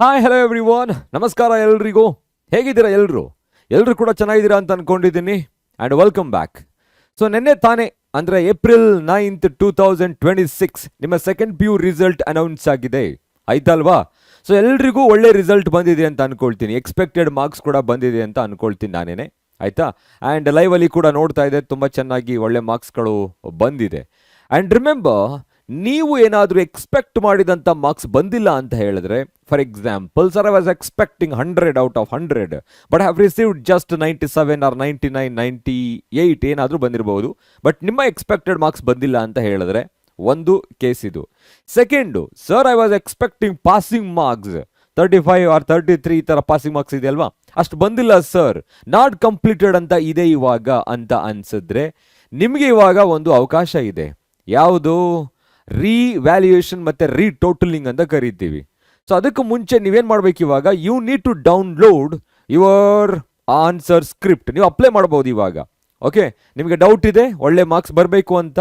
Hi hello everyone, ನಮಸ್ಕಾರ ಎಲ್ರಿಗೂ. ಹೇಗಿದ್ದೀರಾ ಎಲ್ಲರೂ ಕೂಡ ಚೆನ್ನಾಗಿದ್ದೀರಾ ಅಂತ ಅನ್ಕೊಂಡಿದ್ದೀನಿ. And welcome back. ಸೊ ನಿನ್ನೆ ತಾನೇ ಅಂದರೆ April 9th 2026 ನಿಮ್ಮ ಸೆಕೆಂಡ್ PU ರಿಸಲ್ಟ್ ಅನೌನ್ಸ್ ಆಗಿದೆ, ಆಯ್ತಲ್ವಾ? ಸೊ ಎಲ್ರಿಗೂ ಒಳ್ಳೆ ರಿಸಲ್ಟ್ ಬಂದಿದೆ ಅಂತ ಅನ್ಕೊಳ್ತೀನಿ. ಎಕ್ಸ್ಪೆಕ್ಟೆಡ್ ಮಾರ್ಕ್ಸ್ ಕೂಡ ಬಂದಿದೆ ಅಂತ ಅನ್ಕೊಳ್ತೀನಿ ನಾನೇನೆ, ಆಯ್ತಾ? ಆ್ಯಂಡ್ ಲೈವಲ್ಲಿ ಕೂಡ ನೋಡ್ತಾ ಇದೆ, ತುಂಬ ಚೆನ್ನಾಗಿ ಒಳ್ಳೆ ಮಾರ್ಕ್ಸ್ಗಳು ಬಂದಿದೆ. ಆ್ಯಂಡ್ ರಿಮೆಂಬರ್, ನೀವು ಏನಾದರೂ ಎಕ್ಸ್ಪೆಕ್ಟ್ ಮಾಡಿದಂಥ ಮಾರ್ಕ್ಸ್ ಬಂದಿಲ್ಲ ಅಂತ ಹೇಳಿದ್ರೆ, for example sir I was expecting 100 out of 100 but have received just 97 or 99, 98 ಏನಾದರೂ ಬಂದಿರಬಹುದು. ಬಟ್ ನಿಮ್ಮ ಎಕ್ಸ್ಪೆಕ್ಟೆಡ್ ಮಾರ್ಕ್ಸ್ ಬಂದಿಲ್ಲ ಅಂತ ಹೇಳಿದ್ರೆ ಒಂದು ಕೇಸ್ ಇದು. Second, sir I was expecting passing marks 35 or 33 ಈ ಥರ ಪಾಸಿಂಗ್ ಮಾರ್ಕ್ಸ್ ಇದೆ ಅಲ್ವಾ, ಅಷ್ಟು ಬಂದಿಲ್ಲ ಸರ್, ನಾಟ್ ಕಂಪ್ಲೀಟೆಡ್ ಅಂತ ಇದೆ ಇವಾಗ ಅಂತ ಅನ್ಸಿದ್ರೆ ನಿಮಗೆ ಇವಾಗ ಒಂದು ಅವಕಾಶ ಇದೆ. ಯಾವುದು? ರೀವ್ಯಾಲ್ಯೂಯೇಷನ್ ಮತ್ತು ರೀಟೋಟಲಿಂಗ್ ಅಂತ ಕರಿತೀವಿ. ಸೊ ಅದಕ್ಕೆ ಮುಂಚೆ ನೀವೇನು ಮಾಡಬೇಕು ಇವಾಗ, you need to download your answer script. ನೀವು ಅಪ್ಲೈ ಮಾಡ್ಬೋದು ಇವಾಗ. ಓಕೆ, ನಿಮಗೆ ಡೌಟ್ ಇದೆ ಒಳ್ಳೆ ಮಾರ್ಕ್ಸ್ ಬರಬೇಕು ಅಂತ,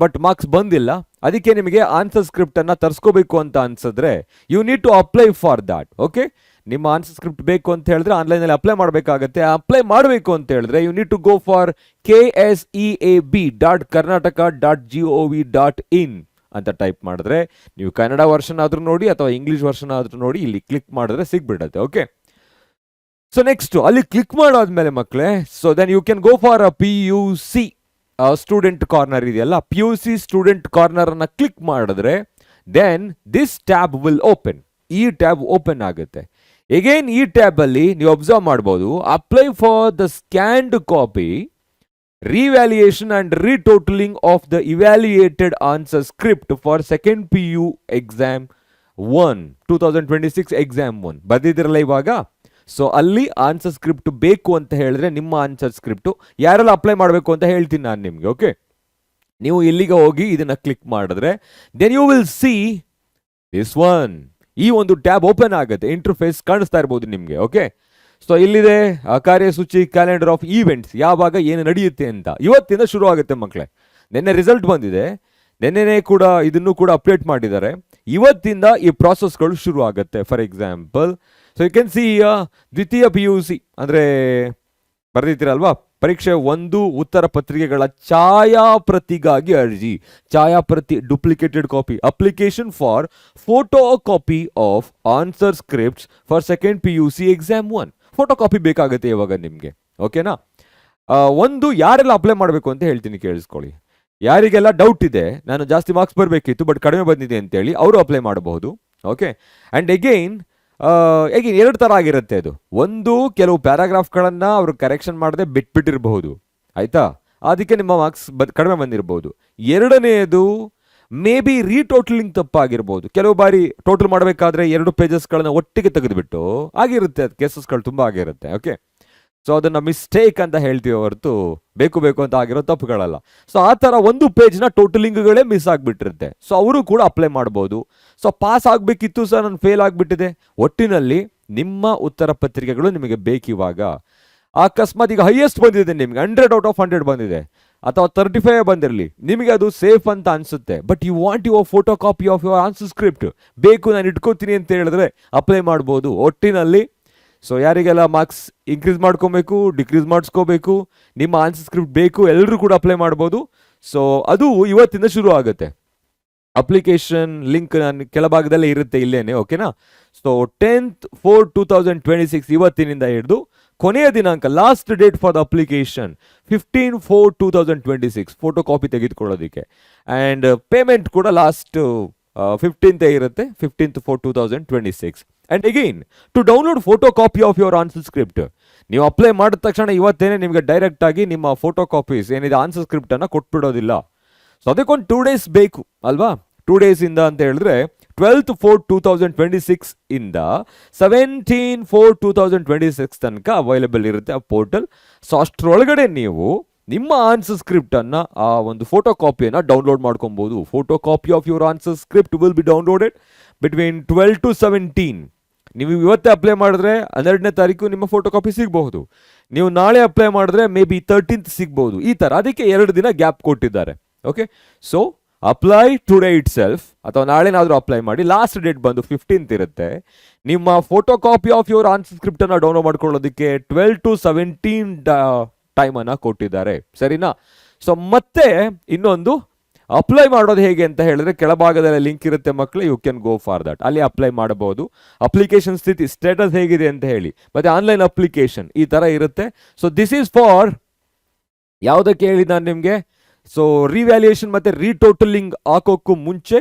ಬಟ್ ಮಾರ್ಕ್ಸ್ ಬಂದಿಲ್ಲ, ಅದಕ್ಕೆ ನಿಮಗೆ ಆನ್ಸರ್ ಸ್ಕ್ರಿಪ್ಟನ್ನು ತರಿಸ್ಕೋಬೇಕು ಅಂತ ಅನ್ಸಿದ್ರೆ you need to apply for that. Okay, ನಿಮ್ಮ ಆನ್ಸರ್ ಸ್ಕ್ರಿಪ್ಟ್ ಬೇಕು ಅಂತ ಹೇಳಿದ್ರೆ ಆನ್ಲೈನಲ್ಲಿ ಅಪ್ಲೈ ಮಾಡಬೇಕಾಗತ್ತೆ. ಅಪ್ಲೈ ಮಾಡಬೇಕು ಅಂತ ಹೇಳಿದ್ರೆ you need to go for KSEAB.karnataka.gov.in ಅಂತ ಟೈಪ್ ಮಾಡಿದ್ರೆ ನೀವು ಕನ್ನಡ ವರ್ಷನ್ ಆದರೂ ನೋಡಿ ಅಥವಾ ಇಂಗ್ಲೀಷ್ ವರ್ಷನ್ ಆದರೂ ನೋಡಿ, ಇಲ್ಲಿ ಕ್ಲಿಕ್ ಮಾಡಿದ್ರೆ ಸಿಗ್ಬಿಡುತ್ತೆ. ಓಕೆ, ಸೊ ನೆಕ್ಸ್ಟ್ ಅಲ್ಲಿ ಕ್ಲಿಕ್ ಮಾಡಾದ್ಮೇಲೆ ಮಕ್ಕಳೇ, so then you can go for a PUC student corner ಇದೆಯಲ್ಲ, PUC ಸ್ಟೂಡೆಂಟ್ ಕಾರ್ನರ್ ಅನ್ನ ಕ್ಲಿಕ್ ಮಾಡಿದ್ರೆ then this tab will open. ಈ ಟ್ಯಾಬ್ ಓಪನ್ ಆಗುತ್ತೆ. ಎಗೇನ್ ಈ ಟ್ಯಾಬ್ ಅಲ್ಲಿ ನೀವು ಅಬ್ಸರ್ವ್ ಮಾಡ್ಬೋದು, apply for the scanned copy, revaluation and retotaling of the evaluated answer script for second PU exam 1 2026 exam 1 ಬರ್ದಿದ್ರಲ್ಲ ಇವಾಗ. So ಅಲ್ಲಿ ಆನ್ಸರ್ ಸ್ಕ್ರಿಪ್ಟ್ ಬೇಕು ಅಂತ ಹೇಳಿದ್ರೆ ನಿಮ್ಮ ಆನ್ಸರ್ ಸ್ಕ್ರಿಪ್ಟು ಯಾರೆಲ್ಲ ಅಪ್ಲೈ ಮಾಡಬೇಕು ಅಂತ ಹೇಳ್ತೀನಿ ನಾನು ನಿಮಗೆ. ಓಕೆ, ನೀವು ಇಲ್ಲಿಗೆ ಹೋಗಿ ಇದನ್ನ ಕ್ಲಿಕ್ ಮಾಡಿದ್ರೆ then you will see this one. ಈ ಒಂದು ಟ್ಯಾಬ್ ಓಪನ್ ಆಗುತ್ತೆ, ಇಂಟರ್ಫೇಸ್ ಕಾಣಿಸ್ತಾ ಇರ್ಬೋದು ನಿಮಗೆ. ಓಕೆ, ಸೊ ಇಲ್ಲಿದೆ ಕಾರ್ಯಸೂಚಿ, ಕ್ಯಾಲೆಂಡರ್ ಆಫ್ ಈವೆಂಟ್ಸ್, ಯಾವಾಗ ಏನು ನಡೆಯುತ್ತೆ ಅಂತ. ಇವತ್ತಿಂದ ಶುರು ಆಗುತ್ತೆ ಮಕ್ಕಳೇ. ನಿನ್ನೆ ರಿಸಲ್ಟ್ ಬಂದಿದೆ, ನಿನ್ನೆನೇ ಕೂಡ ಇದನ್ನು ಕೂಡ ಅಪ್ಡೇಟ್ ಮಾಡಿದ್ದಾರೆ. ಇವತ್ತಿಂದ ಈ ಪ್ರಾಸೆಸ್ಗಳು ಶುರು ಆಗುತ್ತೆ. For example, so you can see ದ್ವಿತೀಯ PUC ಅಂದರೆ ಬರ್ದಿದ್ದೀರಲ್ವಾ, ಪರೀಕ್ಷೆ 1 ಉತ್ತರ ಪತ್ರಿಕೆಗಳ ಛಾಯಾಪ್ರತಿಗಾಗಿ ಅರ್ಜಿ, ಛಾಯಾಪ್ರತಿ duplicated copy, application for photocopy of answer scripts for second PUC exam 1. Photocopy ಬೇಕಾಗುತ್ತೆ ಇವಾಗ ನಿಮಗೆ. ಓಕೆನಾ? ಒಂದು ಯಾರೆಲ್ಲ ಅಪ್ಲೈ ಮಾಡಬೇಕು ಅಂತ ಹೇಳ್ತೀನಿ, ಕೇಳಿಸ್ಕೊಳ್ಳಿ. ಯಾರಿಗೆಲ್ಲ ಡೌಟ್ ಇದೆ, ನಾನು ಜಾಸ್ತಿ ಮಾರ್ಕ್ಸ್ ಬರಬೇಕಿತ್ತು ಬಟ್ ಕಡಿಮೆ ಬಂದಿದೆ ಅಂತೇಳಿ, ಅವರು ಅಪ್ಲೈ ಮಾಡಬಹುದು. ಓಕೆ, ಆ್ಯಂಡ್ ಎಗೈನ್ ಎರಡು ಥರ ಆಗಿರುತ್ತೆ ಅದು. ಒಂದು, ಕೆಲವು ಪ್ಯಾರಾಗ್ರಾಫ್ಗಳನ್ನು ಅವರು ಕರೆಕ್ಷನ್ ಮಾಡದೆ ಬಿಟ್ಬಿಟ್ಟಿರಬಹುದು, ಆಯಿತಾ, ಅದಕ್ಕೆ ನಿಮ್ಮ ಮಾರ್ಕ್ಸ್ ಕಡಿಮೆ ಬಂದಿರಬಹುದು. ಎರಡನೆಯದು, ಮೇ ಬಿ ರೀಟೋಟಲಿಂಗ್ ತಪ್ಪಾಗಿರ್ಬೋದು. ಕೆಲವು ಬಾರಿ ಟೋಟಲ್ ಮಾಡಬೇಕಾದ್ರೆ 2 ಪೇಜಸ್ಗಳನ್ನ ಒಟ್ಟಿಗೆ ತೆಗೆದುಬಿಟ್ಟು ಆಗಿರುತ್ತೆ, ಅದು ಕೇಸಸ್ಗಳು ತುಂಬ ಆಗಿರುತ್ತೆ. ಓಕೆ, ಸೊ ಅದನ್ನು ಮಿಸ್ಟೇಕ್ ಅಂತ ಹೇಳ್ತೀವಿ ಹೊರತು ಬೇಕು ಅಂತ ಆಗಿರೋ ತಪ್ಪುಗಳಲ್ಲ. ಸೊ ಆ ಥರ ಒಂದು ಪೇಜ್ನ ಟೋಟಲಿಂಗ್ಗಳೇ ಮಿಸ್ ಆಗಿಬಿಟ್ಟಿರುತ್ತೆ. ಸೊ ಅವರು ಕೂಡ ಅಪ್ಲೈ ಮಾಡ್ಬೋದು. ಸೊ ಪಾಸ್ ಆಗಬೇಕಿತ್ತು ಸರ್, ನಾನು ಫೇಲ್ ಆಗಿಬಿಟ್ಟಿದೆ. ಒಟ್ಟಿನಲ್ಲಿ ನಿಮ್ಮ ಉತ್ತರ ಪತ್ರಿಕೆಗಳು ನಿಮಗೆ ಬೇಕಿವಾಗ. ಅಕಸ್ಮಾತ್ ಈಗ ಹೈಯೆಸ್ಟ್ ಬಂದಿದೆ ನಿಮಗೆ, 100 out of 100 ಬಂದಿದೆ ಅಥವಾ 35 ಬಂದಿರಲಿ, ನಿಮಗೆ ಅದು ಸೇಫ್ ಅಂತ ಅನಿಸುತ್ತೆ. But you want your photocopy of your answer script, ಬೇಕು ನಾನು ಇಟ್ಕೋತೀನಿ ಅಂತ ಹೇಳಿದ್ರೆ ಅಪ್ಲೈ ಮಾಡ್ಬೋದು. ಒಟ್ಟಿನಲ್ಲಿ ಸೊ ಯಾರಿಗೆಲ್ಲ ಮಾರ್ಕ್ಸ್ ಇನ್ಕ್ರೀಸ್ ಮಾಡ್ಕೊಬೇಕು, ಡಿಕ್ರೀಸ್ ಮಾಡಿಸ್ಕೋಬೇಕು, ನಿಮ್ಮ ಆನ್ಸರ್ ಸ್ಕ್ರಿಪ್ಟ್ ಬೇಕು, ಎಲ್ಲರೂ ಕೂಡ ಅಪ್ಲೈ ಮಾಡ್ಬೋದು. ಸೊ ಅದು ಇವತ್ತಿಂದ ಶುರು ಆಗುತ್ತೆ. ಅಪ್ಲಿಕೇಶನ್ ಲಿಂಕ್ ನಾನು ಕೆಳಭಾಗದಲ್ಲೇ ಇರುತ್ತೆ ಇಲ್ಲೇನೆ. ಓಕೆನಾ? ಸೊ 10th 4 2026 ಇವತ್ತಿನಿಂದ ಹಿಡಿದು ಕೊನೆಯ ದಿನಾಂಕ, last date for the application 15 4 2026 photocopy ತೆಗೆದುಕೊಳ್ಳೋದಕ್ಕೆ. ಆ್ಯಂಡ್ ಪೇಮೆಂಟ್ ಕೂಡ ಲಾಸ್ಟ್ 15th ಇರುತ್ತೆ, 15th 4 2026. And again to download photocopy of your answer script, ನೀವು ಅಪ್ಲೈ ಮಾಡಿದ ತಕ್ಷಣ ಇವತ್ತೇನೆ ನಿಮಗೆ ಡೈರೆಕ್ಟ್ ಆಗಿ ನಿಮ್ಮ ಫೋಟೋ ಕಾಪೀಸ್ ಏನಿದೆ ಆನ್ಸರ್ ಸ್ಕ್ರಿಪ್ಟನ್ನು ಕೊಟ್ಬಿಡೋದಿಲ್ಲ. ಸೊ ಅದಕ್ಕೊಂದು 2 days ಬೇಕು ಅಲ್ವಾ? 2 days ಇಂದ ಅಂತ ಹೇಳಿದ್ರೆ 12th 4 2026 ಇಂದ 17 4 2026 ತನಕ ಅವೈಲೇಬಲ್ ಇರುತ್ತೆ ಆ ಪೋರ್ಟಲ್. ಸೊ ಅಷ್ಟರೊಳಗಡೆ ನೀವು ನಿಮ್ಮ ಆನ್ಸರ್ ಸ್ಕ್ರಿಪ್ಟನ್ನು, ಆ ಒಂದು ಫೋಟೋ ಕಾಪಿಯನ್ನು ಡೌನ್ಲೋಡ್ ಮಾಡ್ಕೊಬೋದು. Photocopy of your answer script will be downloaded between 12 to 17. ನೀವು ಇವತ್ತೇ ಅಪ್ಲೈ ಮಾಡಿದ್ರೆ 12ನೇ ತಾರೀಕು ನಿಮ್ಮ ಫೋಟೋ ಕಾಪಿ ಸಿಗಬಹುದು. ನೀವು ನಾಳೆ ಅಪ್ಲೈ ಮಾಡಿದ್ರೆ ಮೇ ಬಿ 13th ಸಿಗ್ಬಹುದು. ಈ ಥರ ಅದಕ್ಕೆ 2 ದಿನ ಗ್ಯಾಪ್ ಕೊಟ್ಟಿದ್ದಾರೆ. Okay, so apply today itself ಅಥವಾ ನಾಳೆನಾದರೂ ಅಪ್ಲೈ ಮಾಡಿ. ಲಾಸ್ಟ್ ಡೇಟ್ ಬಂದು 15th ಇರುತ್ತೆ. ನಿಮ್ಮ photocopy of your answer script ಅನ್ನ ಡೌನ್ಲೋಡ್ ಮಾಡ್ಕೊಳ್ಳೋದಕ್ಕೆ 12 to 17 ಟೈಮನ್ನು ಕೊಟ್ಟಿದ್ದಾರೆ, ಸರಿನಾ? ಸೊ ಮತ್ತೆ ಇನ್ನೊಂದು ಅಪ್ಲೈ ಮಾಡೋದು ಹೇಗೆ ಅಂತ ಹೇಳಿದ್ರೆ ಕೆಳಭಾಗದಲ್ಲಿ ಲಿಂಕ್ ಇರುತ್ತೆ ಮಕ್ಕಳು, you can go for that. ಅಲ್ಲಿ ಅಪ್ಲೈ ಮಾಡಬಹುದು. ಅಪ್ಲಿಕೇಶನ್ ಸ್ಥಿತಿ ಸ್ಟೇಟಸ್ ಹೇಗಿದೆ ಅಂತ ಹೇಳಿ, ಮತ್ತೆ ಆನ್ಲೈನ್ ಅಪ್ಲಿಕೇಶನ್ ಈ ಥರ ಇರುತ್ತೆ. ಸೊ ದಿಸ್ ಈಸ್ ಫಾರ್ ಯಾವುದಕ್ಕೆ ಹೇಳಿ ನಾನು ನಿಮಗೆ, ಸೊ ರಿವ್ಯಾಲ್ಯೂಯೇಷನ್ ಮತ್ತು ರೀಟೋಟಲಿಂಗ್ ಹಾಕೋಕ್ಕೂ ಮುಂಚೆ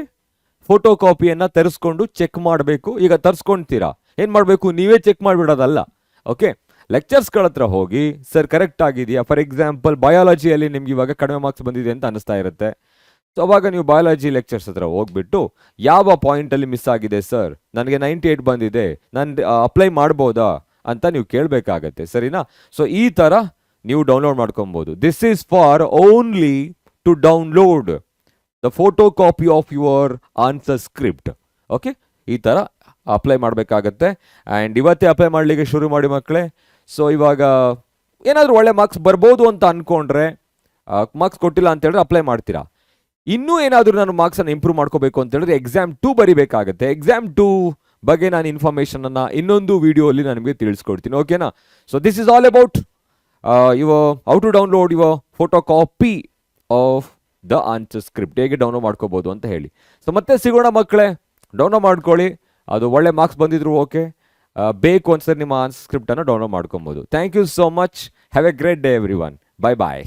ಫೋಟೋ ಕಾಪಿಯನ್ನು ತರಿಸ್ಕೊಂಡು ಚೆಕ್ ಮಾಡಬೇಕು. ಈಗ ತರಿಸ್ಕೊಳ್ತೀರಾ, ಏನು ಮಾಡಬೇಕು, ನೀವೇ ಚೆಕ್ ಮಾಡಿಬಿಡೋದಲ್ಲ. ಓಕೆ, ಲೆಕ್ಚರ್ಸ್ಗಳ ಹತ್ರ ಹೋಗಿ ಸರ್ ಕರೆಕ್ಟ್ ಆಗಿದೆಯಾ. ಫಾರ್ ಎಕ್ಸಾಂಪಲ್ ಬಯಾಲಜಿಯಲ್ಲಿ ನಿಮ್ಗೆ ಇವಾಗ ಕಡಿಮೆ ಮಾರ್ಕ್ಸ್ ಬಂದಿದೆ ಅಂತ ಅನಿಸ್ತಾ ಇರುತ್ತೆ. ಸೊ ಅವಾಗ ನೀವು ಬಯಾಲಜಿ ಲೆಕ್ಚರ್ಸ್ ಹತ್ರ ಹೋಗ್ಬಿಟ್ಟು ಯಾವ ಪಾಯಿಂಟಲ್ಲಿ ಮಿಸ್ ಆಗಿದೆ ಸರ್, ನನಗೆ 98 ಬಂದಿದೆ, ನಾನು ಅಪ್ಲೈ ಮಾಡ್ಬೋದಾ ಅಂತ ನೀವು ಕೇಳಬೇಕಾಗತ್ತೆ, ಸರಿನಾ? ಸೊ ಈ ಥರ ನೀವು ಡೌನ್ಲೋಡ್ ಮಾಡ್ಕೊಬೋದು. This is for only to download the photocopy of your answer script. Okay, ಈ ಥರ ಅಪ್ಲೈ ಮಾಡಬೇಕಾಗತ್ತೆ. ಆ್ಯಂಡ್ ಇವತ್ತೇ ಅಪ್ಲೈ ಮಾಡಲಿಕ್ಕೆ ಶುರು ಮಾಡಿ ಮಕ್ಕಳೇ. ಸೊ ಇವಾಗ ಏನಾದರೂ ಒಳ್ಳೆ ಮಾರ್ಕ್ಸ್ ಬರ್ಬೋದು ಅಂತ ಅಂದ್ಕೊಂಡ್ರೆ, ಮಾರ್ಕ್ಸ್ ಕೊಟ್ಟಿಲ್ಲ ಅಂತ ಹೇಳಿದ್ರೆ ಅಪ್ಲೈ ಮಾಡ್ತೀರಾ. ಇನ್ನೂ ಏನಾದರೂ ನಾನು ಮಾರ್ಕ್ಸನ್ನು ಇಂಪ್ರೂವ್ ಮಾಡ್ಕೋಬೇಕು ಅಂತ ಹೇಳಿದ್ರೆ ಎಕ್ಸಾಮ್ 2 ಬರಿಬೇಕಾಗತ್ತೆ. ಎಕ್ಸಾಮ್ 2 ಬಗ್ಗೆ ನಾನು ಇನ್ಫಾರ್ಮೇಷನನ್ನು ಇನ್ನೊಂದು ವಿಡಿಯೋಲಿ ನಾನು ನಿಮಗೆ ತಿಳಿಸ್ಕೊಡ್ತೀನಿ, ಓಕೆನಾ? So this is all about how to download your photocopy of the answer script, ಹೇಗೆ ಡೌನ್ಲೋಡ್ ಮಾಡ್ಕೋಬೋದು ಅಂತ ಹೇಳಿ. ಸೊ ಮತ್ತೆ ಸಿಗೋಣ ಮಕ್ಕಳೇ, ಡೌನ್ಲೋಡ್ ಮಾಡ್ಕೊಳ್ಳಿ. ಅದು ಒಳ್ಳೆ ಮಾರ್ಕ್ಸ್ ಬಂದಿದ್ರು ಓಕೆ, ಬೇಕು ಅನ್ಸರ್ ನಿಮ್ಮ ಆನ್ಸರ್ ಸ್ಕ್ರಿಪ್ಟನ್ನು ಡೌನ್ಲೋಡ್ ಮಾಡ್ಕೊಬೋದು. Thank you so much. Have a great day everyone. Bye bye.